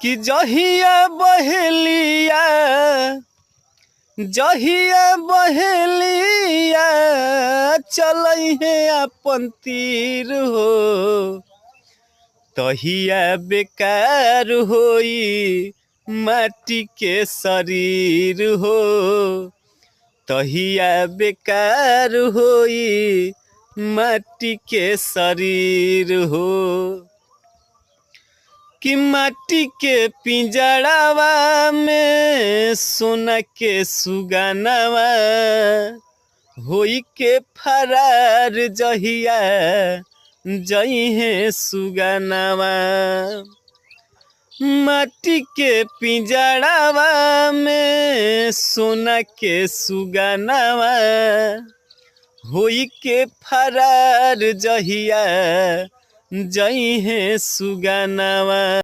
कि जहिया बहेलिया चलै है अपन तीर हो तहिया बेकार होई माटी के शरीर हो तहिया बेकार होई माटी के शरीर हो कि माटी के पिंजड़ावा में सोना के सुगनावा होई के फरार जहिया जइहे सुगनावा माटी के पिंजड़ावा में सोना के सुगनावा होई के फरार जहिया जइहे सुगनावा।